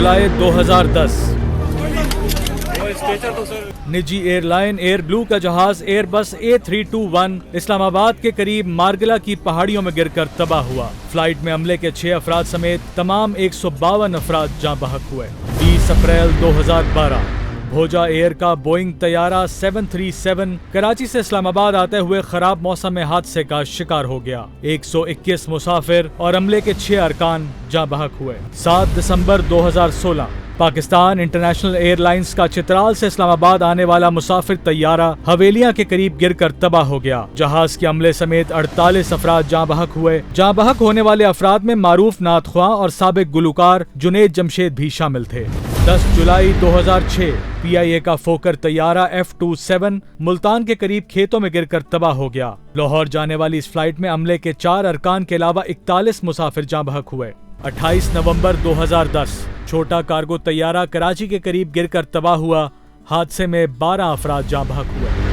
जुलाई 2010 निजी airline air blue का जहाज एयरबस A321 इस्लामाबाद के करीब मार्गला की पहाड़ियों में गिरकर तबाह हुआ। फ्लाइट में अमले के 6 अफराद समेत तमाम 152 अफराद जाँ बहक हुए। 20 अप्रैल 2012 भोजा एयर का बोइंग तैयारा 737 कराची से इस्लामाबाद आते हुए खराब मौसम में हादसे का शिकार हो गया। 121 मुसाफिर और अमले के 6 अरकान जाँ बहक हुए। 7 दिसंबर 2016 पाकिस्तान इंटरनेशनल एयरलाइंस का चित्राल से इस्लामाबाद आने वाला मुसाफिर तैयारा हवेलियां के करीब गिरकर तबाह हो गया। जहाज के अमले समेत 48 अफराद जाँ बहक हुए। जाँ बहक होने वाले अफराद में मारूफ नात ख्वां और साबिक गुलकार जुनेद जमशेद भी शामिल थे। 10 जुलाई 2006 PIA का फोकर तैयारा F27 मुल्तान के करीब खेतों में गिरकर तबाह हो गया। लाहौर जाने वाली इस फ्लाइट में अमले के 4 अरकान के अलावा 41 मुसाफिर जाँ बहक हुए। 28 नवंबर 2010 छोटा कार्गो तैयारा कराची के करीब गिरकर तबाह हुआ। हादसे में 12 अफराद जाँ बहक हुए।